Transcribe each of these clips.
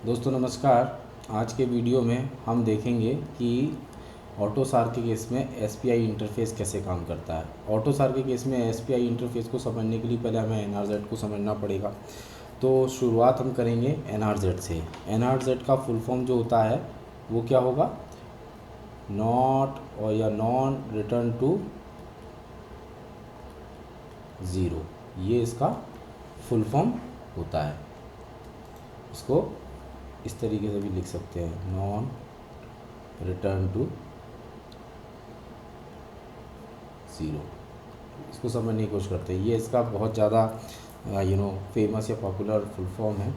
दोस्तों नमस्कार। आज के वीडियो में हम देखेंगे कि ऑटोसार के केस में एसपीआई इंटरफ़ेस कैसे काम करता है। ऑटोसार के केस में एसपीआई इंटरफ़ेस को समझने के लिए पहले हमें एनआरजेड को समझना पड़ेगा। तो शुरुआत हम करेंगे एनआरजेड से। एनआरजेड का फुल फॉर्म जो होता है वो क्या होगा? नॉट और या नॉन रिटर्न टू ज़ीरो, ये इसका फुल फॉर्म होता है। इसको इस तरीके से भी लिख सकते हैं, नॉन रिटर्न टू ज़ीरो। इसको समझने की कोशिश करते हैं। ये इसका बहुत ज़्यादा फेमस या पॉपुलर फुल फॉर्म है।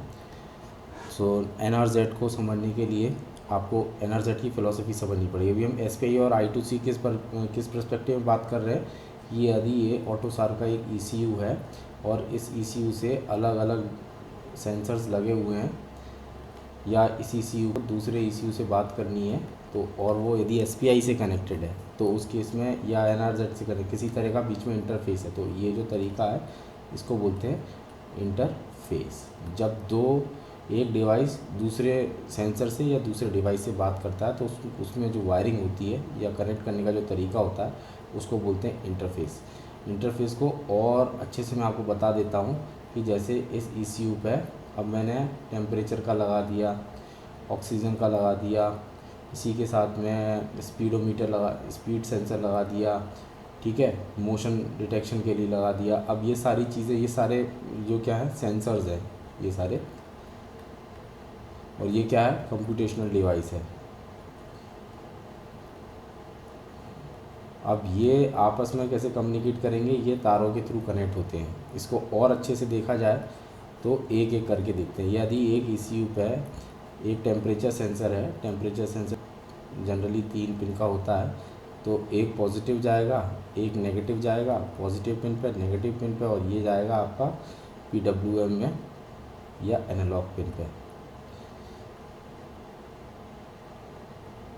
सो एनआरजेड को समझने के लिए आपको एनआरजेड की फ़िलॉसफी समझनी पड़ेगी। अभी हम एसपीआई और आई2सी किस पर्सपेक्टिव में बात कर रहे हैं। ये यदि ये ऑटोसार का एक ईसीयू है और इस ईसीयू से अलग अलग सेंसर्स लगे हुए हैं या इस ईसीयू को दूसरे ईसीयू से बात करनी है तो, और वो यदि एसपीआई से कनेक्टेड है तो उस केस में, या एनआरजेड से कनेक्ट, किसी तरह का बीच में इंटरफेस है, तो ये जो तरीका है इसको बोलते हैं इंटरफेस। जब एक डिवाइस दूसरे सेंसर से या दूसरे डिवाइस से बात करता है तो उसमें जो वायरिंग होती है या कनेक्ट करने का जो तरीका होता है उसको बोलते हैं इंटरफेस। इंटरफेस को और अच्छे से मैं आपको बता देता हूँ कि जैसे इस ईसीयू पे अब मैंने टेम्परेचर का लगा दिया, ऑक्सीजन का लगा दिया, इसी के साथ में स्पीड सेंसर लगा दिया, ठीक है, मोशन डिटेक्शन के लिए लगा दिया। अब ये सारी चीज़ें, ये सारे जो क्या है सेंसर्स हैं ये सारे, और ये क्या है कंप्यूटेशनल डिवाइस है। अब ये आपस में कैसे कम्युनिकेट करेंगे? ये तारों के थ्रू कनेक्ट होते हैं। इसको और अच्छे से देखा जाए तो एक एक करके देखते हैं। यदि एक ईसीयू पे एक टेम्परेचर सेंसर है, टेम्परेचर सेंसर जनरली 3 पिन का होता है, तो एक पॉजिटिव जाएगा, एक नेगेटिव जाएगा, पॉजिटिव पिन पे, नेगेटिव पिन पे, और ये जाएगा आपका पीडब्ल्यूएम में या एनालॉग पिन पे।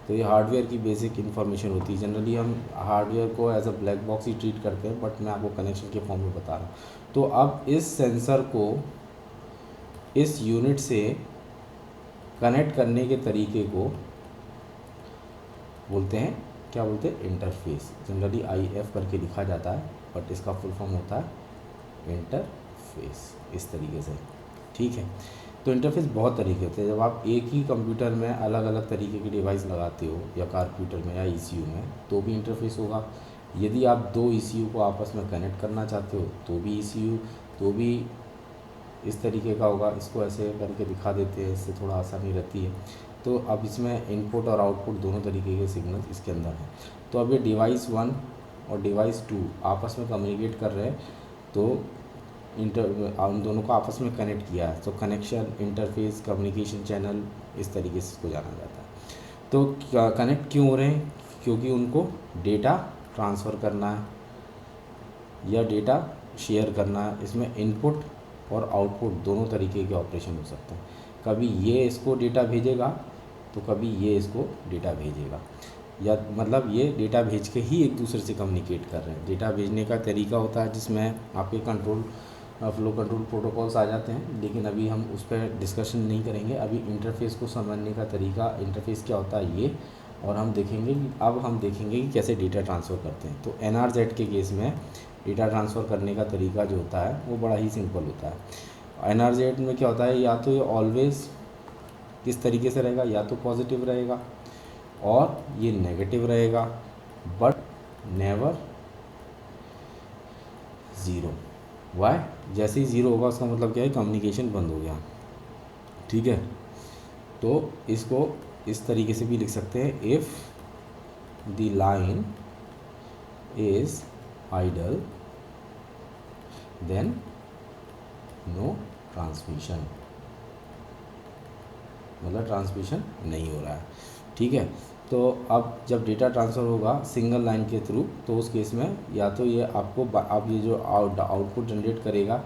तो ये हार्डवेयर की बेसिक इन्फॉर्मेशन होती है। जनरली हम हार्डवेयर को एज अ ब्लैक बॉक्स ही ट्रीट करते हैं, बट मैं आपको कनेक्शन के फॉर्म में बता रहा हूँ। तो अब इस सेंसर को इस यूनिट से कनेक्ट करने के तरीके को बोलते हैं, क्या बोलते हैं? इंटरफेस। जनरली IF करके लिखा जाता है, बट इसका फुल फॉर्म होता है इंटरफेस, इस तरीके से, ठीक है। तो इंटरफेस बहुत तरीके होते हैं। जब आप एक ही कंप्यूटर में अलग अलग तरीके की डिवाइस लगाते हो या कंप्यूटर में या ईसीयू में, तो भी इंटरफेस होगा। यदि आप दो ईसीयू को आपस में कनेक्ट करना चाहते हो तो भी इस तरीके का होगा। इसको ऐसे करके दिखा देते हैं, इससे थोड़ा आसानी रहती है। तो अब इसमें इनपुट और आउटपुट दोनों तरीके के सिग्नल इसके अंदर हैं। तो अब ये डिवाइस 1 और डिवाइस 2 आपस में कम्युनिकेट कर रहे हैं, तो उन दोनों को आपस में कनेक्ट किया है, तो कनेक्शन, इंटरफेस, कम्युनिकेशन चैनल, इस तरीके से इसको जाना जाता है। तो कनेक्ट क्यों हो रहे हैं? क्योंकि उनको डेटा ट्रांसफ़र करना है या डेटा शेयर करना है। इसमें इनपुट और आउटपुट दोनों तरीके के ऑपरेशन हो सकते हैं। कभी ये इसको डेटा भेजेगा तो कभी ये इसको डेटा भेजेगा, या मतलब ये डेटा भेज के ही एक दूसरे से कम्युनिकेट कर रहे हैं। डेटा भेजने का तरीका होता है जिसमें आपके फ्लो कंट्रोल प्रोटोकॉल्स आ जाते हैं, लेकिन अभी हम उस पर डिस्कशन नहीं करेंगे। अभी इंटरफेस को समझने का तरीका, इंटरफेस क्या होता है ये, और हम देखेंगे कि कैसे डेटा ट्रांसफ़र करते हैं। तो एनआरजेड के केस में डेटा ट्रांसफ़र करने का तरीका जो होता है वो बड़ा ही सिंपल होता है। एनआरजेड में क्या होता है, या तो ये ऑलवेज़ किस तरीके से रहेगा, या तो पॉजिटिव रहेगा और ये नेगेटिव रहेगा, बट नेवर ज़ीरो। वाई? जैसे ही ज़ीरो होगा उसका मतलब क्या है? कम्युनिकेशन बंद हो गया, ठीक है। तो इसको इस तरीके से भी लिख सकते हैं, if the line is idle then no transmission, मतलब ट्रांसमिशन नहीं हो रहा है, ठीक है। तो अब जब डेटा ट्रांसफ़र होगा सिंगल लाइन के थ्रू, तो उस केस में या तो ये आपको अब ये जो आउटपुट जनरेट करेगा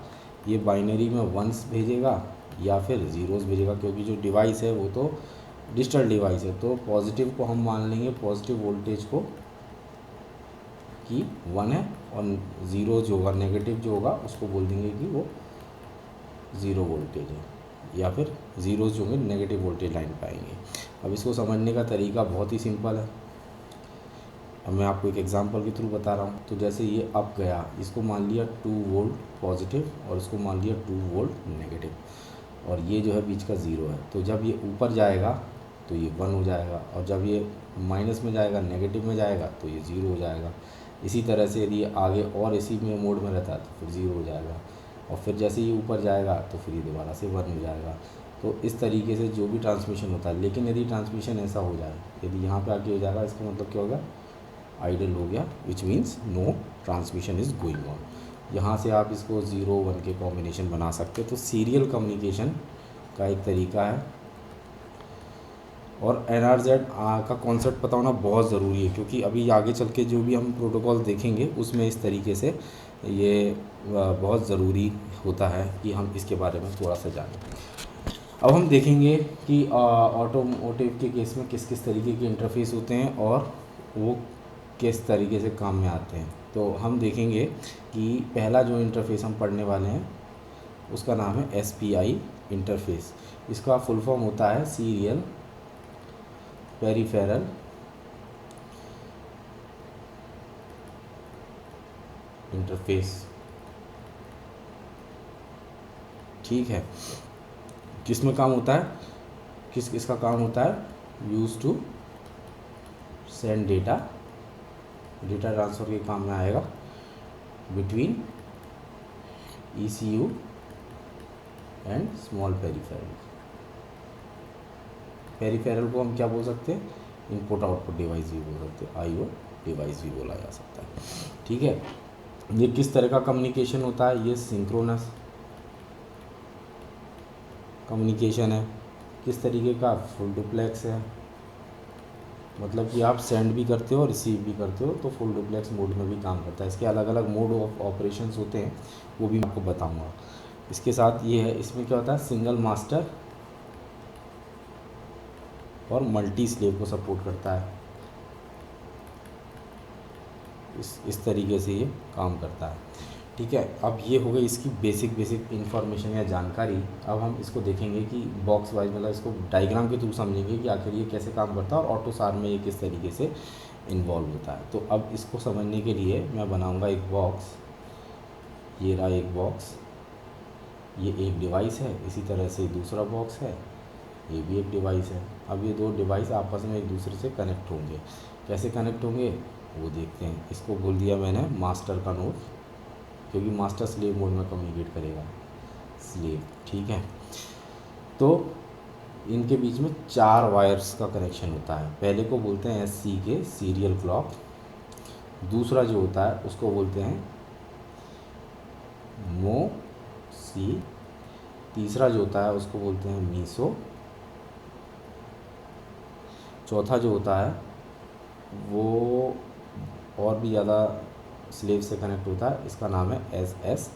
ये बाइनरी में वंस भेजेगा या फिर ज़ीरोज़ भेजेगा, क्योंकि जो डिवाइस है वो तो डिजिटल डिवाइस है। तो पॉजिटिव को हम मान लेंगे, पॉजिटिव वोल्टेज को कि 1 है, और ज़ीरो जो होगा, नेगेटिव जो होगा, उसको बोल देंगे कि वो ज़ीरो वोल्टेज है। या फिर ज़ीरोज़ जो होंगे नेगेटिव वोल्टेज लाइन पे आएंगे। अब इसको समझने का तरीका बहुत ही सिंपल है। अब मैं आपको एक एग्जांपल के थ्रू बता रहा हूँ। तो जैसे ये अप गया, इसको मान लिया 2 वोल्ट पॉजिटिव और इसको मान लिया 2 वोल्ट नेगेटिव, और ये जो है बीच का ज़ीरो है। तो जब ये ऊपर जाएगा तो ये 1 हो जाएगा, और जब ये माइनस में जाएगा, नेगेटिव में जाएगा तो ये 0 हो जाएगा। इसी तरह से यदि आगे और इसी में मोड में रहता है तो फिर 0 हो जाएगा, और फिर जैसे ये ऊपर जाएगा तो फिर ये दोबारा से 1 हो जाएगा। तो इस तरीके से जो भी ट्रांसमिशन होता है, लेकिन यदि ट्रांसमिशन ऐसा हो जाए, यदि यहाँ पे आके हो जाएगा, इसका मतलब क्या होगा, आइडल हो गया, which means no transmission is going on. यहाँ से आप इसको 0 1 के कॉम्बिनेशन बना सकते हैं। तो सीरियल कम्युनिकेशन का एक तरीका है। और NRZ का कॉन्सेप्ट पता होना बहुत ज़रूरी है, क्योंकि अभी आगे चल के जो भी हम प्रोटोकॉल देखेंगे उसमें इस तरीके से ये बहुत ज़रूरी होता है कि हम इसके बारे में थोड़ा सा जानें। अब हम देखेंगे कि ऑटोमोटिव के केस में किस किस तरीके के इंटरफेस होते हैं और वो किस तरीके से काम में आते हैं। तो हम देखेंगे कि पहला जो इंटरफेस हम पढ़ने वाले हैं उसका नाम है SPI इंटरफेस। इसका फुल फॉर्म होता है सीरियल पेरिफेरल इंटरफेस। ठीक है, किसमें काम होता है, किसका काम होता है, use to send data transfer के काम में आएगा between ECU and small peripheral. Peripheral को हम क्या बोल सकते हैं, इनपुट आउटपुट डिवाइस भी बोल सकते हैं, IO डिवाइस भी बोला जा सकता है। ठीक है, ये किस तरह का कम्युनिकेशन होता है, ये सिंक्रोनस कम्युनिकेशन है। किस तरीके का, फुल डुप्लेक्स है, मतलब कि आप सेंड भी करते हो और रिसीव भी करते हो, तो फुल डुप्लेक्स मोड में भी काम करता है। इसके अलग अलग मोड ऑफ ऑपरेशंस होते हैं, वो भी मैं आपको बताऊंगा। इसके साथ ये है, इसमें क्या होता है, सिंगल मास्टर और मल्टी स्लेव को सपोर्ट करता है। इस तरीके से ये काम करता है। ठीक है, अब ये हो गई इसकी बेसिक इन्फॉर्मेशन या जानकारी। अब हम इसको देखेंगे कि बॉक्स वाइज, मतलब इसको डायग्राम के थ्रू समझेंगे कि आखिर ये कैसे काम करता है और ऑटोसार में ये किस तरीके से इन्वॉल्व होता है। तो अब इसको समझने के लिए मैं बनाऊंगा एक बॉक्स। ये रहा एक बॉक्स, ये एक डिवाइस है, इसी तरह से दूसरा बॉक्स है, ये भी एक डिवाइस है। अब ये दो डिवाइस आपस में एक दूसरे से कनेक्ट होंगे। कैसे कनेक्ट होंगे वो देखते हैं। इसको बोल दिया मैंने मास्टर का नोड, क्योंकि मास्टर स्लेव मोड में कम्युनिकेट करेगा, स्लेव। ठीक है, तो इनके बीच में 4 वायर्स का कनेक्शन होता है। पहले को बोलते हैं SC के सीरियल क्लॉक, दूसरा जो होता है उसको बोलते हैं MOSI, तीसरा जो होता है उसको बोलते हैं MISO, चौथा जो होता है वो और भी ज़्यादा स्लेव से कनेक्ट होता है, इसका नाम है SS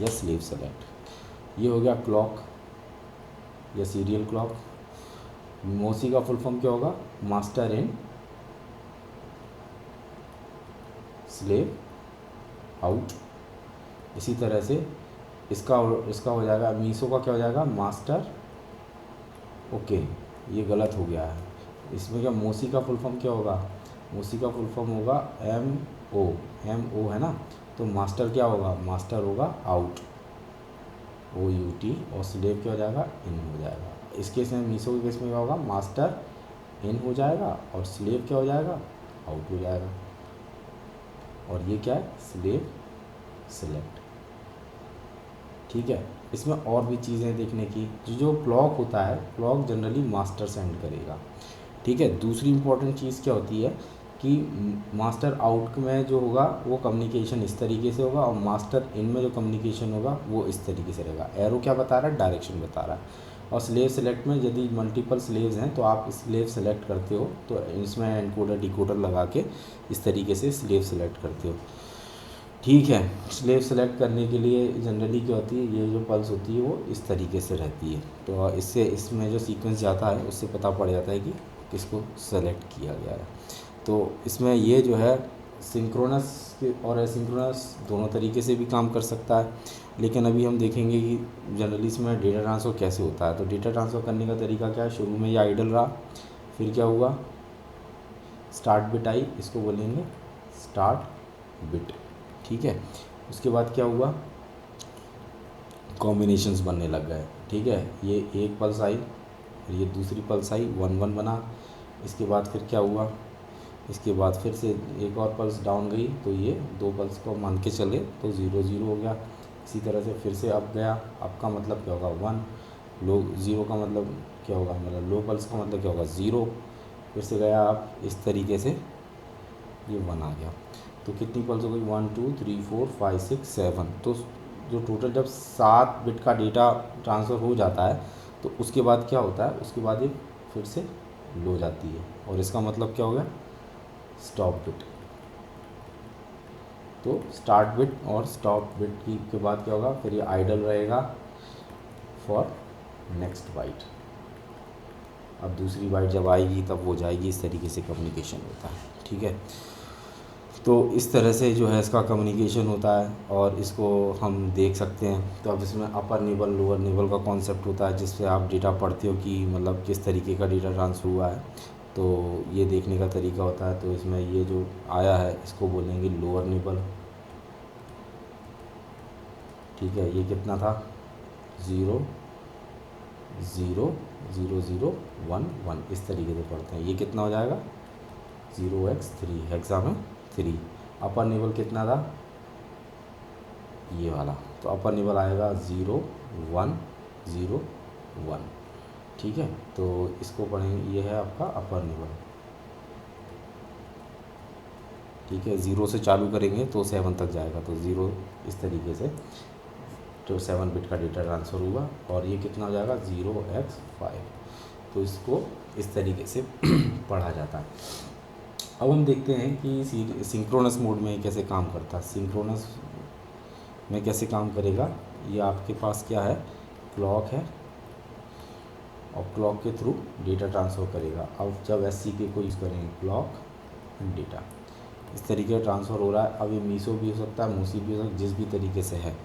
या स्लेव सेलेक्ट। ये हो गया क्लॉक या सीरियल क्लॉक। MOSI का फुल फॉर्म क्या होगा, मास्टर इन स्लेव आउट। इसी तरह से इसका हो जाएगा, MISO का क्या हो जाएगा, मास्टर, ओके ये गलत हो गया है। इसमें क्या, MOSI का फुल फॉर्म क्या होगा, MOSI का फुल फॉर्म होगा MO है ना। तो मास्टर क्या होगा, मास्टर होगा आउट, OUT, और स्लेव क्या हो जाएगा, इन हो जाएगा। इस केस में MISO के केस में क्या होगा, मास्टर इन हो जाएगा और स्लेव क्या हो जाएगा, आउट हो जाएगा। और ये क्या है, स्लेव सेलेक्ट। ठीक है, इसमें और भी चीज़ें देखने की, जो क्लॉक होता है, क्लॉक जनरली मास्टर सेंड करेगा। ठीक है, दूसरी इंपॉर्टेंट चीज़ क्या होती है कि मास्टर आउट में जो होगा वो कम्युनिकेशन इस तरीके से होगा, और मास्टर इन में जो कम्युनिकेशन होगा वो इस तरीके से रहेगा। एरो क्या बता रहा है, डायरेक्शन बता रहा है। और स्लेव सेलेक्ट में यदि मल्टीपल स्लेव्स हैं तो आप स्लेव सेलेक्ट करते हो, तो इसमें एनकोडर डिकोडर लगा के इस तरीके से स्लेव सेलेक्ट करते हो। ठीक है, स्लेव सेलेक्ट करने के लिए जनरली क्या होती है, ये जो पल्स होती है वो इस तरीके से रहती है। तो इससे इसमें जो सीक्वेंस जाता है उससे पता पड़ जाता है कि किसको सेलेक्ट किया गया है। तो इसमें ये जो है सिंक्रोनस और एसिंक्रोनस दोनों तरीके से भी काम कर सकता है। लेकिन अभी हम देखेंगे कि जनरली इसमें डेटा ट्रांसफ़र कैसे होता है। तो डेटा ट्रांसफ़र करने का तरीका क्या है, शुरू में ये आइडल रहा, फिर क्या हुआ, स्टार्ट बिट आई, इसको बोलेंगे स्टार्ट बिट, ठीक है। उसके बाद क्या हुआ, कॉम्बिनेशंस बनने लग गए, ठीक है। ये एक पल्स आई, फिर ये दूसरी पल्स आई, 1 1 बना। इसके बाद फिर क्या हुआ, इसके बाद फिर से एक और पल्स डाउन गई, तो ये 2 पल्स को मान के चले तो 0 0 हो गया। इसी तरह से फिर से अप गया, अप का मतलब क्या होगा 1, लो 0 का मतलब क्या होगा, मतलब लो पल्स का मतलब क्या होगा 0, फिर से गया आप, इस तरीके से ये 1 आ गया। तो कितनी पल्स हो गई, 1 2 3 4 5 6 7। तो जो टोटल जब 7 बिट का डेटा ट्रांसफ़र हो जाता है तो उसके बाद क्या होता है, उसके बाद ये फिर से लो जाती है, और इसका मतलब क्या हो गया, स्टॉप बिट। तो स्टार्ट बिट और स्टॉप बिट की के बाद क्या होगा, फिर ये आइडल रहेगा फॉर नेक्स्ट बाइट। अब दूसरी बाइट जब आएगी तब वो जाएगी, इस तरीके से कम्युनिकेशन होता है, ठीक है। तो इस तरह से जो है इसका कम्युनिकेशन होता है, और इसको हम देख सकते हैं। तो अब इसमें अपर निबल लोअर निबल का कॉन्सेप्ट होता है, जिससे आप डेटा पढ़ते हो कि मतलब किस तरीके का डेटा ट्रांसफ़र हुआ है, तो ये देखने का तरीका होता है। तो इसमें ये जो आया है इसको बोलेंगे लोअर निबल, ठीक है। ये कितना था, 0 0 0 0 1 1, इस तरीके से पढ़ते हैं। ये कितना हो जाएगा, 0x3, हेक्सा में 3। अपर निबल कितना था, ये वाला, तो अपर निबल आएगा 0 1 0 1, ठीक है। तो इसको पढ़ेंगे, ये है आपका अपर निबल, ठीक है। 0 से चालू करेंगे तो 7 तक जाएगा, तो 0 इस तरीके से तो 7 बिट का डेटा ट्रांसफ़र हुआ, और ये कितना हो जाएगा 0x5। तो इसको इस तरीके से पढ़ा जाता है। अब हम देखते हैं कि सिंक्रोनस मोड में कैसे काम करता है। सिंक्रोनस में कैसे काम करेगा, ये आपके पास क्या है, क्लॉक है, और क्लॉक के थ्रू डेटा ट्रांसफ़र करेगा। अब जब SCK को यूज़ करेंगे, क्लॉक एंड डेटा, इस तरीके से ट्रांसफ़र हो रहा है। अब ये मीसो भी हो सकता है, मूसी भी हो सकता है, जिस भी तरीके से है,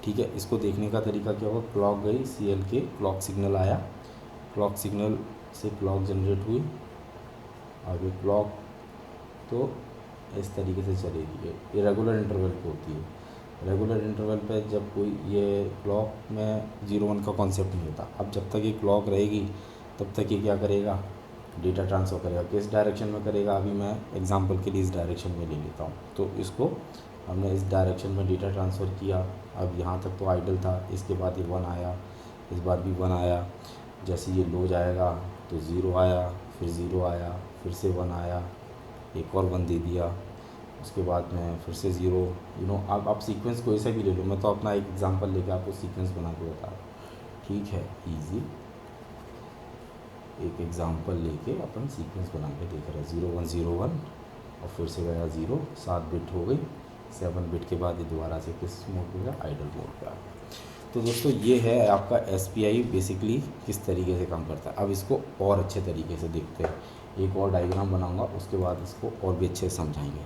ठीक है। इसको देखने का तरीका क्या होगा, क्लॉक गई, CLK क्लॉक सिग्नल आया, क्लॉक सिग्नल से क्लॉक जनरेट हुई, अब ये क्लॉक तो इस तरीके से चलेगी, ये रेगुलर इंटरवल पे होती है। रेगुलर इंटरवल पे जब कोई ये क्लॉक में 0 1 का कॉन्सेप्ट नहीं होता। अब जब तक ये क्लॉक रहेगी तब तक ये क्या करेगा, डेटा ट्रांसफ़र करेगा। किस डायरेक्शन में करेगा, अभी मैं एग्जांपल के लिए इस डायरेक्शन में ले लेता हूँ। तो इसको हमने इस डायरेक्शन में डेटा ट्रांसफ़र किया। अब यहाँ तक तो आइडल था, इसके बाद ये 1 आया, इस बार भी 1 आया। जैसे ये लो जाएगा तो 0 आया, फिर 0 आया, फिर से 1 आया, एक और 1 दे दिया, उसके बाद में फिर से 0। अब आप सीक्वेंस कोई सा भी ले लो, मैं तो अपना एक एग्जांपल लेके आपको सीक्वेंस बना के बता रहा हूँ, ठीक है। इजी एक एग्जांपल लेके अपन सीक्वेंस बना के देख रहे हैं। 0 1 0 1, और फिर से गया 0, 7 बिट हो गई। 7 बिट के बाद ये दोबारा से किस मोड पे गया, आइडल मोड पे आ गया। तो दोस्तों ये है आपका SPI बेसिकली किस तरीके से काम करता है। अब इसको और अच्छे तरीके से देखते हैं, एक और डायग्राम बनाऊंगा, उसके बाद इसको और भी अच्छे से समझाएंगे।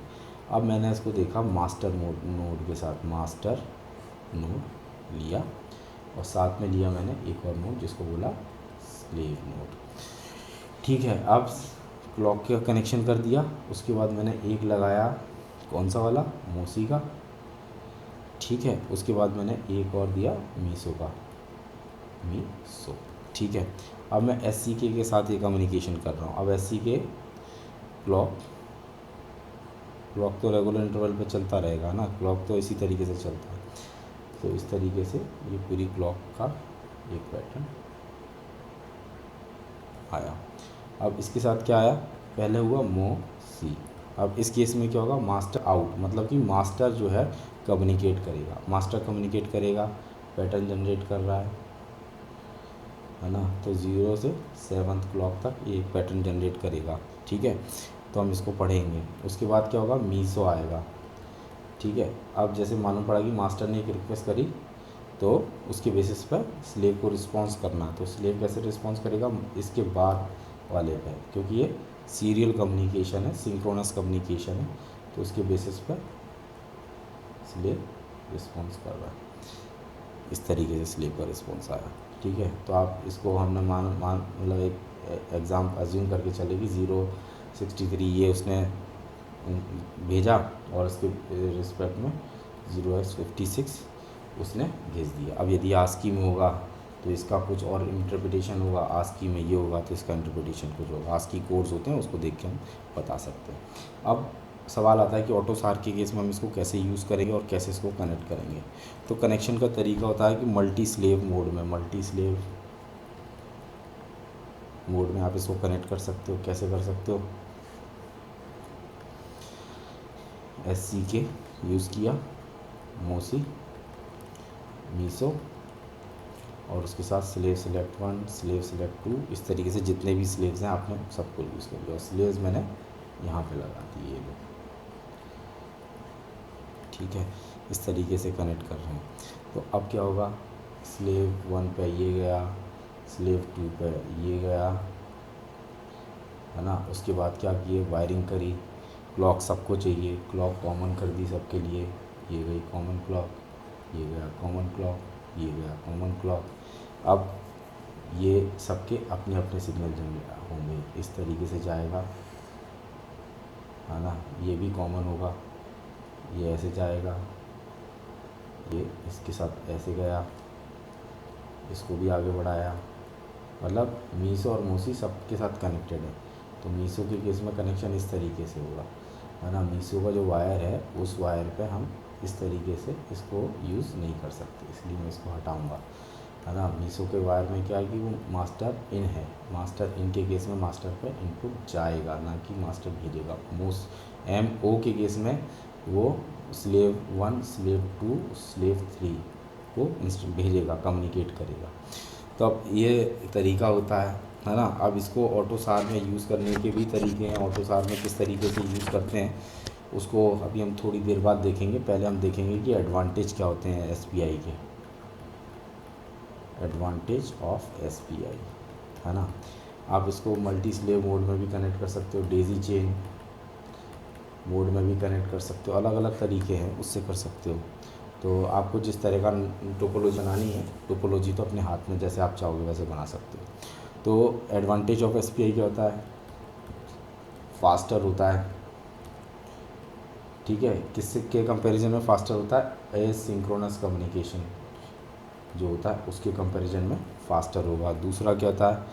अब मैंने इसको देखा मास्टर नोड के साथ, मास्टर नोड लिया, और साथ में लिया मैंने एक और नोड जिसको बोला स्लेव नोड, ठीक है। अब क्लॉक का कनेक्शन कर दिया, उसके बाद मैंने एक लगाया, कौन सा वाला, मोसी का, ठीक है। उसके बाद मैंने एक और दिया मीसो का, मीसो, ठीक है। अब मैं SCK के साथ ये कम्युनिकेशन कर रहा हूँ। अब SCK क्लॉक तो रेगुलर इंटरवल पे चलता रहेगा ना, क्लॉक तो इसी तरीके से चलता है। तो इस तरीके से ये पूरी क्लॉक का एक पैटर्न आया। अब इसके साथ क्या आया, पहले हुआ मोसी। अब इस केस में क्या होगा, मास्टर आउट, मतलब कि मास्टर जो है कम्युनिकेट करेगा, मास्टर कम्युनिकेट करेगा, पैटर्न जनरेट कर रहा है ना। तो 0 से 7th क्लॉक तक ये पैटर्न जनरेट करेगा, ठीक है। तो हम इसको पढ़ेंगे। उसके बाद क्या होगा, मीसो आएगा, ठीक है। अब जैसे मालूम पड़ा कि मास्टर ने एक रिक्वेस्ट करी, तो उसके बेसिस पर स्लेव को रिस्पॉन्स करना। तो स्लेव कैसे रिस्पॉन्स करेगा, इसके बाद वाले पे, क्योंकि ये सीरियल कम्युनिकेशन है, सिंक्रोनस कम्युनिकेशन है, तो उसके बेसिस पर स्लेव रिस्पॉन्स कर रहा है। इस तरीके से स्लेव का रिस्पॉन्स आया। ठीक है, तो आप इसको हमने मान मतलब एक एग्ज़ाम अज्यूम करके चले कि 063 ये उसने भेजा और उसके रिस्पेक्ट में 0x56 उसने भेज दिया। अब यदि आस्की में होगा तो इसका कुछ और इंटरप्रिटेशन होगा, आस्की में ये होगा तो इसका इंटरप्रिटेशन कुछ होगा। आस्की कोड्स होते हैं, उसको देख के हम बता सकते हैं। अब सवाल आता है कि ऑटोसार के केस में हम इसको कैसे यूज़ करेंगे और कैसे इसको कनेक्ट करेंगे। तो कनेक्शन का तरीका होता है कि मल्टी स्लेव मोड में आप इसको कनेक्ट कर सकते हो। कैसे कर सकते हो? SCK यूज़ किया, मोसी, मीसो और उसके साथ स्लेव सेलेक्ट 1, स्लेव सेलेक्ट 2, इस तरीके से जितने भी स्लेव्स हैं आपने सबको यूज़ कर लिया और स्लेव्स मैंने यहाँ पे लगा दिए ये लोग। ठीक है, इस तरीके से कनेक्ट कर रहे हैं। तो अब क्या होगा, स्लेव 1 पे ये गया, स्लेव 2 पे ये गया, है ना। उसके बाद क्या किए, वायरिंग करी, क्लॉक सबको चाहिए, क्लॉक कॉमन कर दी सबके लिए, ये गई कॉमन क्लॉक, ये गया कॉमन क्लॉक, ये गया कॉमन क्लॉक। अब ये सबके अपने अपने सिग्नल होंगे, इस तरीके से जाएगा, है ना। ये भी कॉमन होगा, ये ऐसे जाएगा, ये इसके साथ ऐसे गया, इसको भी आगे बढ़ाया। मतलब मीसो और मोसी सबके साथ कनेक्टेड है। तो मीसो के केस में कनेक्शन इस तरीके से होगा, है ना। मीसो का जो वायर है उस वायर पे हम इस तरीके से इसको यूज़ नहीं कर सकते, इसलिए मैं इसको हटाऊंगा, है ना। मीसो के वायर में क्या है कि वो मास्टर इन है, मास्टर इन के केस में मास्टर पे इनपुट जाएगा, ना कि मास्टर भेजेगा। MO के केस में वो स्लेव 1, स्लेव 2, स्लेव 3 को भेजेगा, कम्युनिकेट करेगा। तो अब ये तरीका होता है ना। अब इसको ऑटोसार में यूज़ करने के भी तरीके हैं, ऑटोसार में किस तरीके से यूज़ करते हैं उसको अभी हम थोड़ी देर बाद देखेंगे। पहले हम देखेंगे कि एडवांटेज क्या होते हैं SPI के, एडवांटेज ऑफ SPI, है ना। आप इसको मल्टी स्लेव मोड में भी कनेक्ट कर सकते हो, डेजी चेन मोड में भी कनेक्ट कर सकते हो, अलग अलग तरीके हैं उससे कर सकते हो। तो आपको जिस तरह का टोपोलॉजी बनानी है, टोपोलॉजी तो अपने हाथ में जैसे आप चाहोगे वैसे बना सकते हो। तो एडवांटेज ऑफ SPI क्या होता है, फास्टर होता है। ठीक है, किससे के कंपैरिजन में फास्टर होता है, एसिंक्रोनस कम्युनिकेशन जो होता है उसके कंपैरिजन में फास्टर होगा। दूसरा क्या होता है,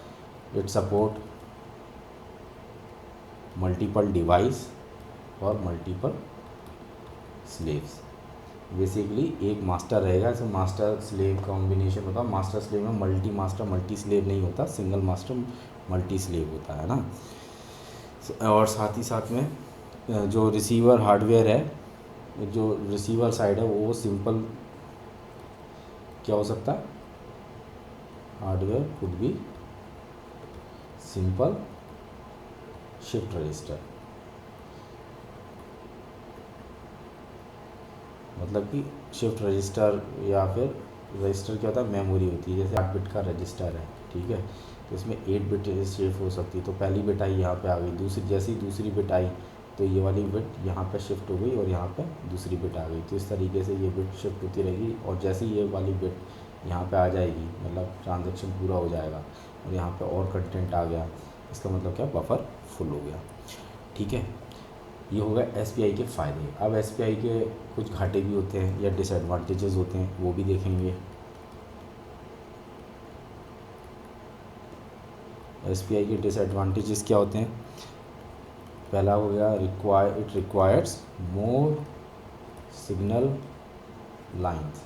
इट सपोर्ट मल्टीपल डिवाइस और मल्टीपल स्लेव्स। बेसिकली एक मास्टर रहेगा, इसमें मास्टर स्लेव कॉम्बिनेशन होता है। मास्टर स्लेव में मल्टी मास्टर मल्टी स्लेव नहीं होता, सिंगल मास्टर मल्टी स्लेव होता है ना। और साथ ही साथ में जो रिसीवर हार्डवेयर है, जो रिसीवर साइड है वो सिंपल क्या हो सकता है, hardware could be simple shift register. मतलब कि शिफ्ट रजिस्टर या फिर रजिस्टर क्या होता है, मेमोरी होती है, जैसे 8 बिट का रजिस्टर है। ठीक है, तो इसमें 8 बिट शिफ्ट हो सकती है। तो पहली बिट आई यहाँ पे आ गई, दूसरी बिट आई तो ये वाली बिट यहाँ पे शिफ्ट हो गई और यहाँ पे दूसरी बिट आ गई। तो इस तरीके से ये बिट शिफ्ट होती रहेगी और जैसे ही ये वाली बिट यहाँ पे आ जाएगी मतलब ट्रांजैक्शन पूरा हो जाएगा और यहाँ पे और कंटेंट आ गया, इसका मतलब क्या, बफर फुल हो गया। ठीक है, ये हो गया SPI के फ़ायदे। अब SPI के कुछ घाटे भी होते हैं या डिसएडवांटेजेस होते हैं, वो भी देखेंगे। SPI के डिसएडवांटेजेस क्या होते हैं, पहला हो गया it requires more signal lines.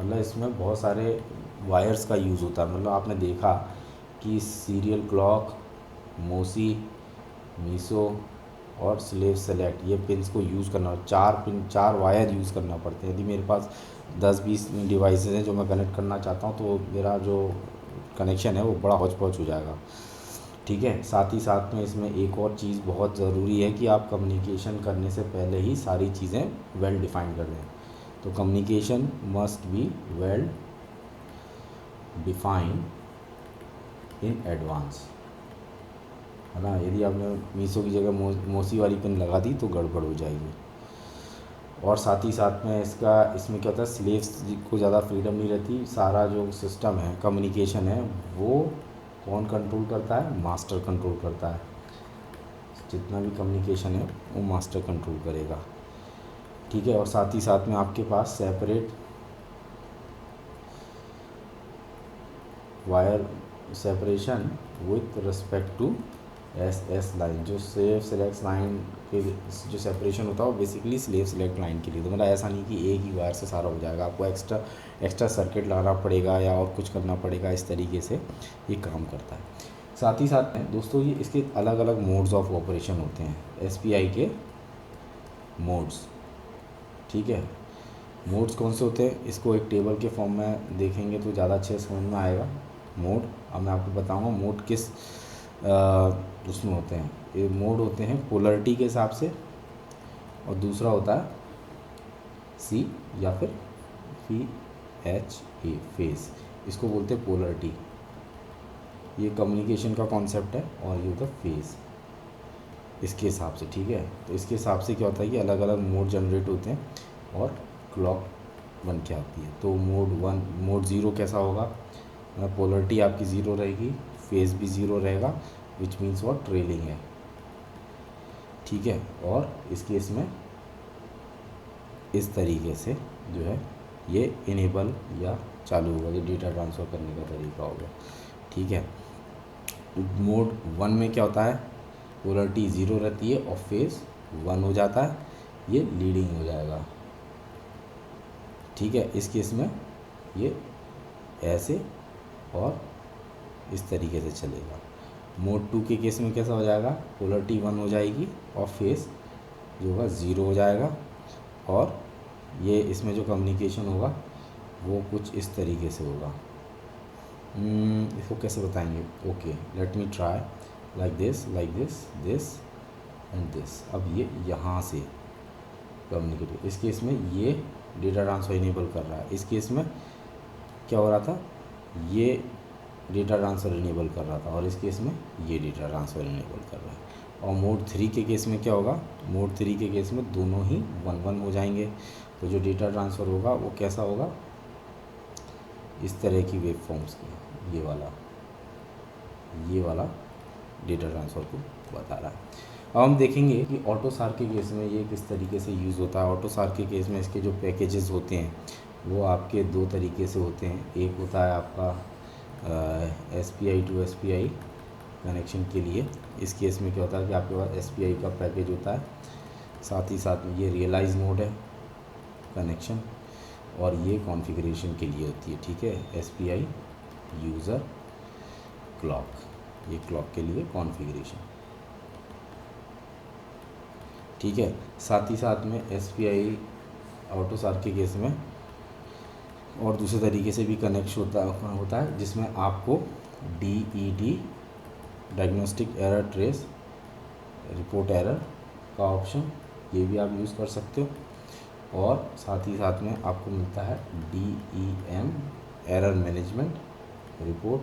मतलब इसमें बहुत सारे वायर्स का यूज़ होता है। मतलब आपने देखा कि सीरियल क्लॉक, मोसी, मीसो और स्लेव सेलेक्ट, ये पिन्स को यूज़ करना, 4 वायर यूज़ करना पड़ते हैं। यदि मेरे पास 10-20 डिवाइसेज हैं जो मैं कनेक्ट करना चाहता हूँ तो मेरा जो कनेक्शन है वो बड़ा हौच पौच हो जाएगा। ठीक है, साथ ही साथ में इसमें एक और चीज़ बहुत ज़रूरी है कि आप कम्युनिकेशन करने से पहले ही सारी चीज़ें वेल डिफाइंड कर दें। तो communication must be well defined in advance, है ना। यदि आपने मीसो की जगह मोसी वाली पिन लगा दी तो गड़बड़ हो जाएगी। और साथ ही साथ में इसमें क्या होता है, स्लेव्स को ज़्यादा फ्रीडम नहीं रहती। सारा जो सिस्टम है, कम्युनिकेशन है, वो कौन कंट्रोल करता है, मास्टर कंट्रोल करता है। जितना भी कम्युनिकेशन है वो मास्टर कंट्रोल करेगा, ठीक है। और साथ ही साथ में आपके पास separate wire separation with respect to S line, जो स्लेव सेलेक्ट लाइन के जो सेपरेशन होता है वो बेसिकली स्लेव सेलेक्ट लाइन के लिए। तो मतलब ऐसा नहीं कि एक ही वायर से सारा हो जाएगा, आपको एक्स्ट्रा सर्किट लाना पड़ेगा या और कुछ करना पड़ेगा। इस तरीके से ये काम करता है। साथ ही साथ में दोस्तों ये इसके अलग अलग मोड्स ऑफ ऑपरेशन होते हैं, एसपीआई के मोड्स, ठीक है। मोड्स कौन से होते हैं, इसको एक टेबल के फॉर्म में देखेंगे तो ज़्यादा अच्छे समझ में आएगा। मोड अब मैं आपको बताऊंगा मोड किस उसमें होते हैं। ये मोड होते हैं पोलरिटी के हिसाब से, और दूसरा होता है सी या फिर PHA फेस, इसको बोलते हैं पोलरिटी। ये कम्युनिकेशन का कॉन्सेप्ट है। और ये होता है फेस, इसके हिसाब से, ठीक है। तो इसके हिसाब से क्या होता है कि अलग अलग मोड जनरेट होते हैं और क्लॉक बन के आती है। तो मोड 0 कैसा होगा, पोलरिटी आपकी 0 रहेगी, फेस भी 0 रहेगा, विच मीन्स वॉट, ट्रेलिंग है, ठीक है। और इस केस में इस तरीके से जो है ये इनेबल या चालू होगा, ये डेटा ट्रांसफ़र करने का तरीका होगा, ठीक है। मोड 1 में क्या होता है, पोलरिटी 0 रहती है और फेस 1 हो जाता है, ये लीडिंग हो जाएगा, ठीक है। इस केस में ये ऐसे और इस तरीके से चलेगा। मोड 2 के केस में कैसा हो जाएगा, पोलरिटी 1 हो जाएगी और फेस जो होगा 0 हो जाएगा, और ये इसमें जो कम्युनिकेशन होगा वो कुछ इस तरीके से होगा। इसको कैसे बताएंगे, okay let me try like this this and this. अब ये यहाँ से कम्युनिकेट, इस केस में ये डेटा ट्रांसफ़र इनेबल कर रहा है, इस केस में क्या हो रहा था, ये डेटा ट्रांसफ़र इनेबल कर रहा था, और इस केस में ये डेटा ट्रांसफ़र इनेबल कर रहा है। और मोड 3 के केस में क्या होगा, मोड 3 के केस में दोनों ही 1-1 हो जाएंगे। तो जो डेटा ट्रांसफ़र होगा वो कैसा होगा, इस तरह की वेव फॉर्म्स की, ये वाला डेटा ट्रांसफ़र को बता रहा है। अब हम देखेंगे कि ऑटोसार के केस में ये किस तरीके से यूज़ होता है। ऑटोसार के केस में इसके जो पैकेजेस होते हैं वो आपके 2 तरीके से होते हैं। एक होता है आपका SPI to SPI कनेक्शन के लिए। इस केस में क्या होता है कि आपके पास SPI का पैकेज होता है, साथ ही साथ में ये रियलाइज मोड है कनेक्शन, और ये कॉन्फ़िगरेशन के लिए होती है, ठीक है। SPI यूज़र क्लॉक, ये क्लॉक के लिए कॉन्फ़िगरेशन, ठीक है। साथ ही साथ में SPI ऑटोसार के केस में और दूसरे तरीके से भी कनेक्ट होता है, जिसमें आपको DET diagnostic error trace report error का ऑप्शन, ये भी आप यूज़ कर सकते हो। और साथ ही साथ में आपको मिलता है DEM error management report,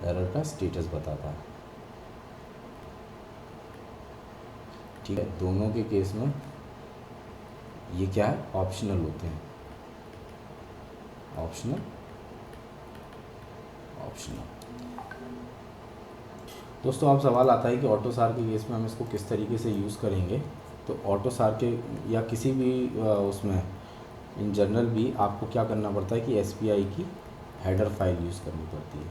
error का स्टेटस बताता है, ठीक है। दोनों के केस में ये क्या है, ऑप्शनल होते हैं, ऑप्शनल। दोस्तों अब सवाल आता है कि ऑटोसार के केस में हम इसको किस तरीके से यूज़ करेंगे। तो ऑटोसार के या किसी भी उसमें इन जनरल भी आपको क्या करना पड़ता है कि SPI की हेडर फाइल यूज़ करनी पड़ती है,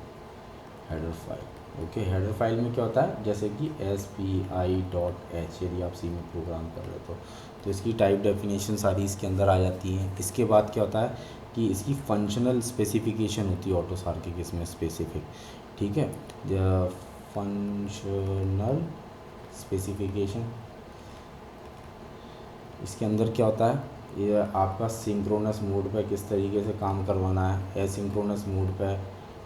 header file, okay. Header file में क्या होता है, जैसे कि SPI.h, यदि आप C में प्रोग्राम कर रहे तो इसकी टाइप डेफिनेशन सारी इसके अंदर आ जाती हैं। इसके बाद क्या होता है कि इसकी फंक्शनल स्पेसिफिकेशन होती है ऑटोसार के केस में, स्पेसिफिक, ठीक है। फंक्शनल स्पेसिफिकेशन इसके अंदर क्या होता है, ये आपका सिंक्रोनस मोड पे किस तरीके से काम करवाना है, एसिंक्रोनस मोड पे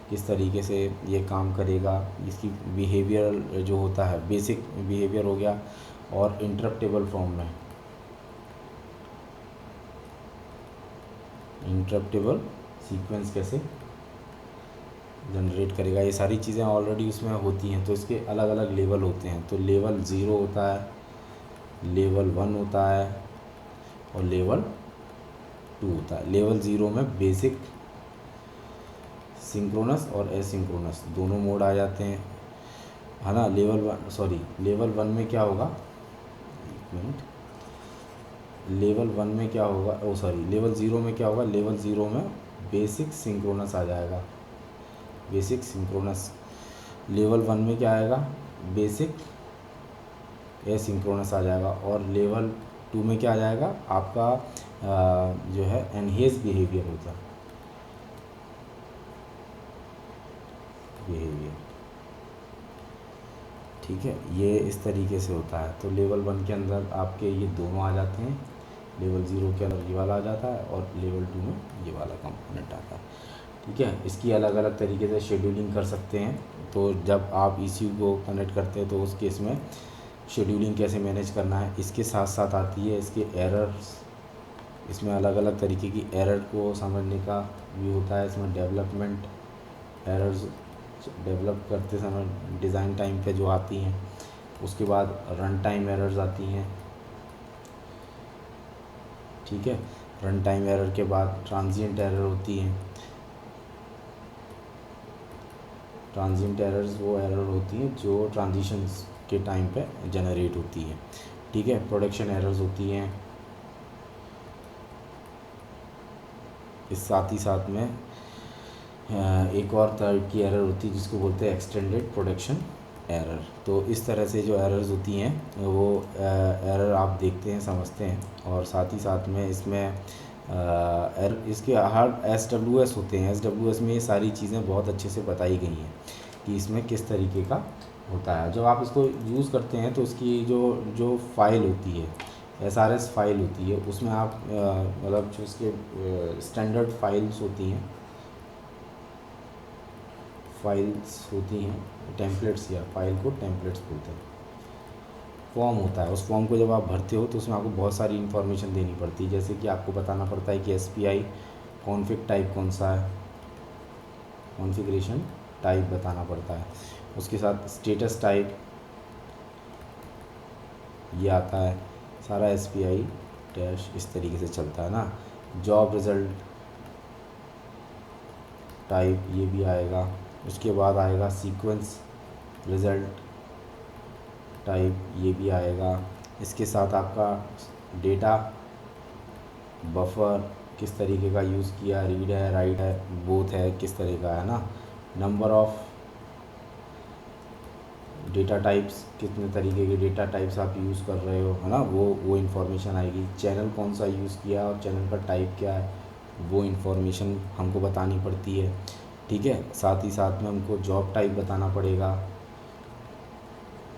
किस तरीके से ये काम करेगा, इसकी बिहेवियर जो होता है, बेसिक बिहेवियर हो गया, और इंटरप्टेबल फॉर्म में इंटरप्टेबल सीक्वेंस कैसे जनरेट करेगा, ये सारी चीज़ें ऑलरेडी उसमें होती हैं। तो इसके अलग अलग लेवल होते हैं। तो लेवल 0 होता है, लेवल 1 होता है और लेवल 2 होता है। लेवल 0 में बेसिक, सिंक्रोनस और एसिंक्रोनस दोनों मोड आ जाते हैं, है ना। लेवल 1 में क्या होगा, एक मिनट, लेवल 1 में क्या होगा, लेवल 0 में क्या होगा, लेवल 0 में बेसिक सिंक्रोनस आ जाएगा, बेसिक सिंक्रोनस। लेवल 1 में क्या आएगा, बेसिक एसिंक्रोनस आ जाएगा। और लेवल 2 में क्या आ जाएगा आपका जो है एनहेंस बिहेवियर होता है, बिहेवियर, ठीक है। ये इस तरीके से होता है। तो लेवल 1 के अंदर आपके ये दोनों आ जाते हैं, लेवल 0 के अंदर ये वाला आ जाता है और लेवल 2 में ये वाला कंपोनेंट आता है, ठीक है। इसकी अलग अलग तरीके से शेड्यूलिंग कर सकते हैं। तो जब आप ECU को कनेक्ट करते हैं तो उस केस में शेड्यूलिंग कैसे मैनेज करना है, इसके साथ साथ आती है इसके एरर्स। इसमें अलग अलग तरीके की एरर को समझने का भी होता है। इसमें डेवलपमेंट एरर्स, डेवलप करते समय डिज़ाइन टाइम पे जो आती हैं, उसके बाद रन टाइम एरर्स आती हैं, ठीक है। रन टाइम एरर के बाद ट्रांजिएंट एरर होती हैं। ट्रांजिएंट एरर्स वो एरर होती हैं जो ट्रांजिशंस के टाइम पे जनरेट होती हैं, ठीक है। प्रोडक्शन एरर्स होती हैं। इस साथ ही साथ में एक और टाइप की एरर होती है जिसको बोलते हैं एक्सटेंडेड प्रोडक्शन एरर। तो इस तरह से जो एरर्स होती हैं वो एरर आप देखते हैं, समझते हैं। और साथ ही साथ में इसमें इसके हर SWS होते हैं। SWS में ये सारी चीज़ें बहुत अच्छे से बताई गई हैं कि इसमें किस तरीके का होता है। जब आप इसको यूज़ करते हैं तो इसकी जो फाइल होती है, SRS फाइल होती है, उसमें आप मतलब जो इसके स्टैंडर्ड फाइल्स होती हैं, टेम्पलेट्स, या फाइल को टेम्पलेट्स बोलते हैं। फॉर्म होता है, उस फॉर्म को जब आप भरते हो तो उसमें आपको बहुत सारी इन्फॉर्मेशन देनी पड़ती है। जैसे कि आपको बताना पड़ता है कि SPI कॉन्फ़िग टाइप कौन सा है, कॉन्फ़िगरेशन टाइप बताना पड़ता है। उसके साथ स्टेटस टाइप ये आता है, सारा SPI डैश इस तरीके से चलता है ना। जॉब रिज़ल्ट टाइप ये भी आएगा। उसके बाद आएगा सीक्वेंस रिज़ल्ट टाइप, ये भी आएगा। इसके साथ आपका डेटा बफर किस तरीके का यूज़ किया, रीड है, राइट है, बोथ है, किस तरह का है ना। नंबर ऑफ़ डेटा टाइप्स, कितने तरीके के डेटा टाइप्स आप यूज़ कर रहे हो, है ना, वो इन्फॉर्मेशन आएगी। चैनल कौन सा यूज़ किया और चैनल का टाइप क्या है, वो इन्फॉर्मेशन हमको बतानी पड़ती है, ठीक है। साथ ही साथ में हमको जॉब टाइप बताना पड़ेगा।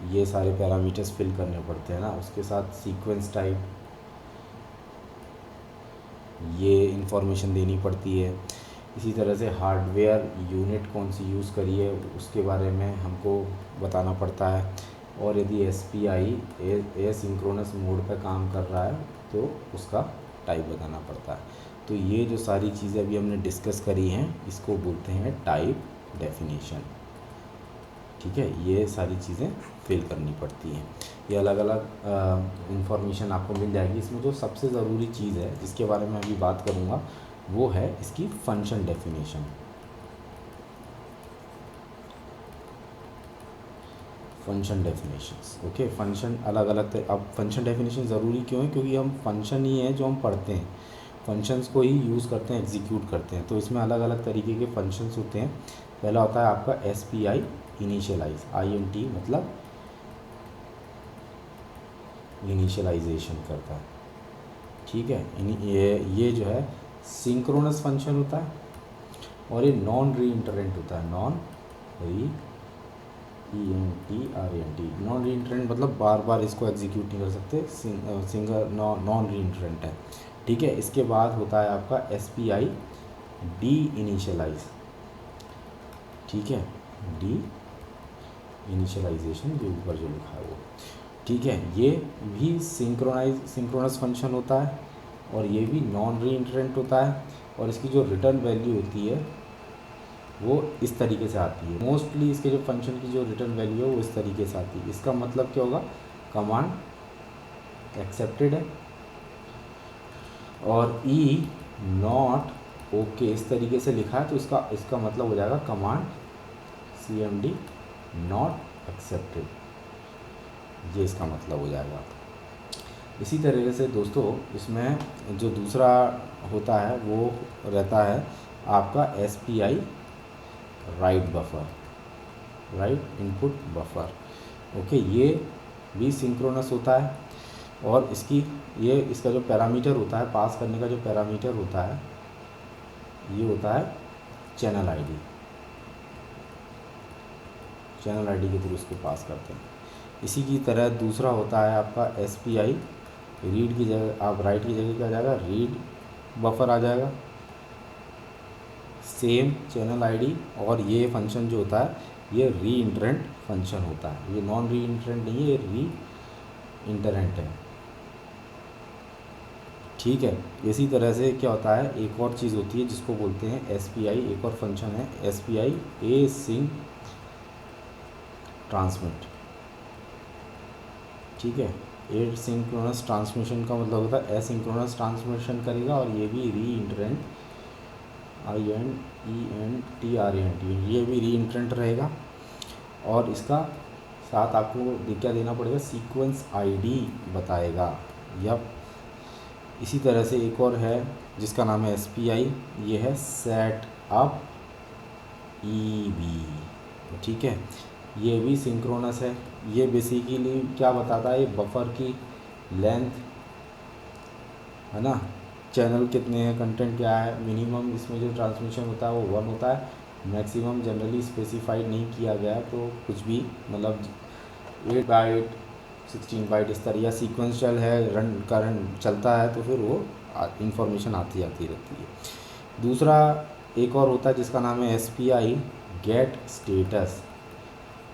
ये सारे पैरामीटर्स फिल करने पड़ते हैं ना। उसके साथ सीक्वेंस टाइप, ये इन्फॉर्मेशन देनी पड़ती है। इसी तरह से हार्डवेयर यूनिट कौन सी यूज़ करी है उसके बारे में हमको बताना पड़ता है। और यदि SPI एसिंक्रोनस मोड पर काम कर रहा है तो उसका टाइप बताना पड़ता है। तो ये जो सारी चीज़ें अभी हमने डिस्कस करी हैं इसको बोलते हैं टाइप डेफिनेशन, ठीक है। ये सारी चीज़ें फिल करनी पड़ती हैं। ये अलग अलग इंफॉर्मेशन आपको मिल जाएगी। इसमें जो सबसे ज़रूरी चीज़ है जिसके बारे में अभी बात करूँगा वो है इसकी function definition. Function definitions, okay. Function अलग अलग अब फंक्शन डेफिनेशन ज़रूरी क्यों है, क्योंकि हम फंक्शन ही है जो हम पढ़ते हैं, फंक्शंस को ही यूज़ करते हैं, एग्जीक्यूट करते हैं। तो इसमें अलग अलग तरीके के फंक्शंस होते हैं। पहला होता है आपका SPI इनिशियलाइज, INT मतलब इनिशियलाइजेशन करता है, ठीक है। ये जो है सिंक्रोनस फंक्शन होता है और ये नॉन रीइंटरेंट होता है। नॉन रीइंटरेंट मतलब बार बार इसको एग्जीक्यूट नहीं कर सकते, नॉन रीइंटरेंट है, ठीक है। इसके बाद होता है आपका SPI डी इनिशियलाइज, ठीक है, डी इनिशियलाइजेशन जो ऊपर जो लिखा है वो, ठीक है। ये भी सिंक्रोनस फंक्शन होता है और ये भी नॉन रीइंटरेंट होता है। और इसकी जो रिटर्न वैल्यू होती है वो इस तरीके से आती है। मोस्टली इसके जो फंक्शन की जो रिटर्न वैल्यू है वो इस तरीके से आती है। इसका मतलब क्या होगा, कमांड एक्सेप्टेड है, और ई नॉट ओके इस तरीके से लिखा है तो इसका मतलब हो जाएगा कमांड CMD नॉट एक्सेप्टेड, ये इसका मतलब हो जाएगा। इसी तरीके से दोस्तों इसमें जो दूसरा होता है वो रहता है आपका SPI right buffer, right input buffer. Okay, ये भी सिंक्रोनस होता है, और इसका जो पैरामीटर होता है, पास करने का जो पैरामीटर होता है, ये होता है चैनल आईडी के थ्रू इसको पास करते हैं। इसी की तरह दूसरा होता है आपका SPI रीड की जगह, आप राइट की जगह क्या आ जाएगा, रीड बफर आ जाएगा, सेम चैनल आईडी। और ये फंक्शन जो होता है ये री इंटरेंट फंक्शन होता है, ये नॉन री इंटरेंट नहीं है, ये री इंटरेंट है, ठीक है। इसी तरह से क्या होता है, एक और चीज़ होती है जिसको बोलते हैं SPI, एक और फंक्शन है SPI एसिंक ट्रांसमिट, ठीक है। एसिंक्रोनस ट्रांसमिशन का मतलब होता है एसिंक्रोनस ट्रांसमिशन करेगा, और ये भी री इंटरेंट INENTRANT, ये भी री इंटरेंट रहेगा। और इसका साथ आपको क्या देना पड़ेगा, सीक्वेंस ID बताएगा। यप, इसी तरह से एक और है जिसका नाम है SPI, ये है सेट अप EB, ठीक है। ये भी सिंक्रोनस है। ये बेसिकली क्या बताता है, ये बफर की लेंथ है ना, चैनल कितने हैं, कंटेंट क्या है, मिनिमम इसमें जो ट्रांसमिशन होता है वो 1 होता है, मैक्सिमम जनरली स्पेसिफाइड नहीं किया गया है, तो कुछ भी मतलब 8 बाइट 16 बाइट इस तरह, या सीक्वेंशियल है रन करंट चलता है तो फिर वो इंफॉर्मेशन आती रहती है। दूसरा एक और होता है जिसका नाम है SPI गेट स्टेटस,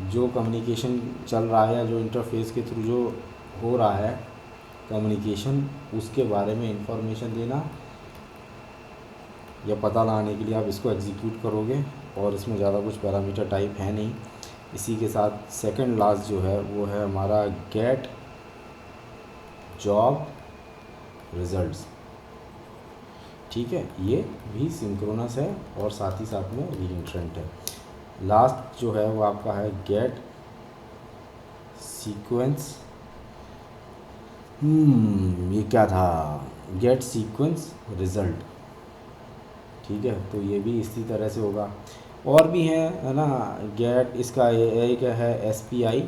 जो कम्युनिकेशन चल रहा है या जो इंटरफेस के थ्रू जो हो रहा है कम्युनिकेशन, उसके बारे में इंफॉर्मेशन देना या पता लगाने के लिए आप इसको एग्जीक्यूट करोगे, और इसमें ज़्यादा कुछ पैरामीटर टाइप है नहीं। इसी के साथ सेकंड लास्ट जो है वो है हमारा गेट जॉब रिजल्ट्स, ठीक है। ये भी सिंक्रोनस है और साथ ही साथ में रीइंट्रेंट है। लास्ट जो है वो आपका है गेट सीक्वेंस, ये क्या था, गेट सीक्वेंस रिज़ल्ट, ठीक है। तो ये भी इसी तरह से होगा। और भी है ना, गेट इसका एक है SPI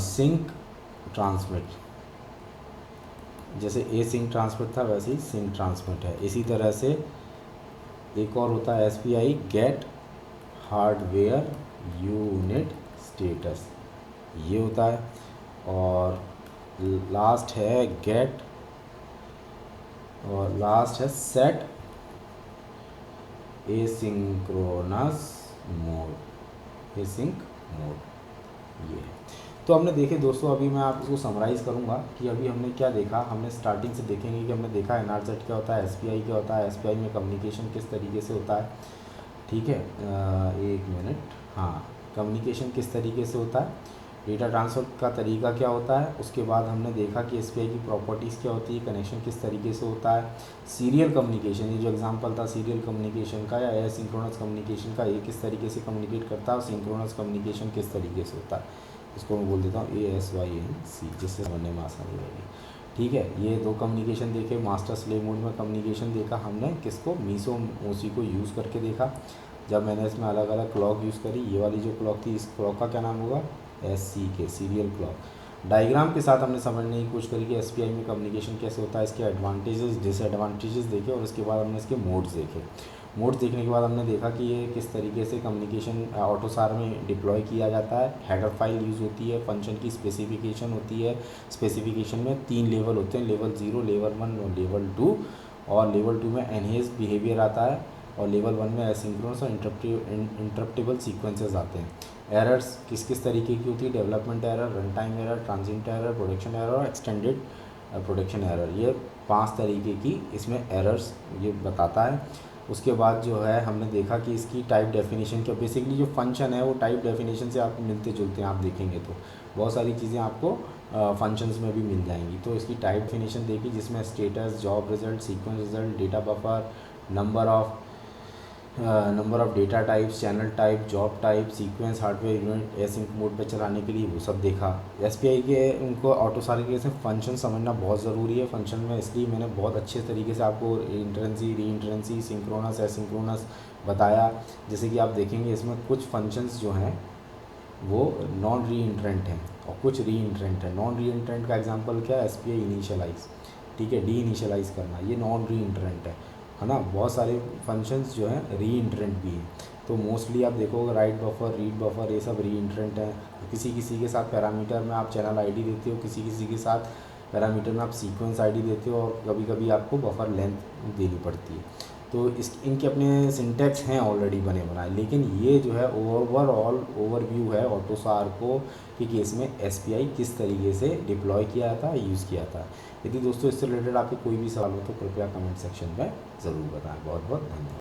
सिंक ट्रांसमिट, जैसे सिंक ट्रांसमिट था वैसे ही सिंक ट्रांसमिट है। इसी तरह से एक और होता है SPI get hardware unit status, ये होता है। और लास्ट है set asynchronous mode, async mode, ये है। तो हमने देखे दोस्तों, अभी मैं आप इसको समराइज़ करूँगा कि अभी हमने क्या देखा। हमने स्टार्टिंग से देखेंगे कि हमने देखा NRZ क्या होता है, SPI क्या होता है, SPI में कम्युनिकेशन किस तरीके से होता है, ठीक है। एक मिनट, हाँ, कम्युनिकेशन किस तरीके से होता है, डेटा ट्रांसफ़र का तरीका क्या होता है। उसके बाद हमने देखा कि SPI की प्रॉपर्टीज़ क्या होती है, कनेक्शन किस तरीके से होता है, सीरियल कम्युनिकेशन, ये जो एग्जांपल था सीरियल कम्युनिकेशन का या एसिंक्रोनस कम्युनिकेशन का, ये किस तरीके से कम्युनिकेट करता है, और सिंक्रोनस कम्युनिकेशन किस तरीके से होता है। इसको मैं बोल देता हूँ ASYNC, जिससे समझने में आसानी रहेगी, ठीक है। ये दो कम्युनिकेशन देखे, मास्टर स्लेव मोड में कम्युनिकेशन देखा हमने किसको, मीसो मोसी को यूज़ करके देखा। जब मैंने इसमें अलग अलग क्लॉक यूज़ करी, ये वाली जो क्लॉक थी, इस क्लॉक का क्या नाम होगा, SCK, सीरियल क्लॉक। डायग्राम के साथ हमने समझने की कोशिश करी कि SPI में कम्युनिकेशन कैसे होता है, इसके एडवांटेजेस डिसएडवांटेजेस देखे, और उसके बाद हमने इसके मोड्स देखे। मोड्स देखने के बाद हमने देखा कि ये किस तरीके से कम्युनिकेशन ऑटोसार में डिप्लॉय किया जाता है। हेडर फाइल यूज़ होती है, फंक्शन की स्पेसिफिकेशन होती है। स्पेसिफिकेशन में 3 लेवल होते हैं, लेवल 0, लेवल 1 और लेवल 2। और लेवल 2 में एनहेंस्ड बिहेवियर आता है, और लेवल 1 में एसिंक्रोनस और इंटरप्टेबल सीक्वेंसेस आते हैं। एरर्स किस किस तरीके की होती है, development error, run time error, transient error, production error और एक्सटेंडेड प्रोडक्शन एरर, ये 5 तरीके की इसमें एरर्स ये बताता है। उसके बाद जो है हमने देखा कि इसकी टाइप डेफिनेशन क्या, बेसिकली जो फंक्शन है वो टाइप डेफिनेशन से आप मिलते जुलते हैं, आप देखेंगे तो बहुत सारी चीज़ें आपको फंक्शंस में भी मिल जाएंगी। तो इसकी टाइप डेफिनेशन देखी जिसमें status, job result, sequence result, data buffer, number of data types, channel type, job type, sequence, hardware unit, async mode पे चलाने के लिए वो सब देखा। एसपीआई के उनको ऑटो सारे के से फंक्शन समझना बहुत ज़रूरी है। फंक्शन में इसलिए मैंने बहुत अच्छे तरीके से आपको इंटरेंसी, री इंटरेंसी, सिंक्रोनस, एसिंक्रोनस बताया। जैसे कि आप देखेंगे इसमें कुछ फंक्शंस जो हैं वो नॉन री इंटरेंट हैं और कुछ री इंटरेंट है। नॉन री इंटरेंट का एग्जांपल क्या है, एसपीआई इनिशियलाइज, ठीक है, डी इनिशियलाइज करना, ये नॉन री इंटरेंट है ना। बहुत सारे फंक्शंस जो हैं री इंटरेंट भी हैं। तो मोस्टली आप देखोगे राइट बफर, रीड बफर, ये सब री इंटरेंट है। किसी किसी के साथ पैरामीटर में आप चैनल आईडी देते हो, किसी किसी के साथ पैरामीटर में आप सीक्वेंस आईडी देते हो, और कभी कभी आपको बफर लेंथ देनी पड़ती है। तो इस इनके अपने सिंटैक्स हैं ऑलरेडी बने बनाए, लेकिन ये जो है ओवरऑल ओवरव्यू है ऑटोसार को कि केस में एसपीआई किस तरीके से डिप्लॉय किया था, यूज़ किया था। यदि दोस्तों इससे रिलेटेड आपके कोई भी सवाल हो तो कृपया कमेंट सेक्शन में ज़रूर बताएं। बहुत बहुत धन्यवाद।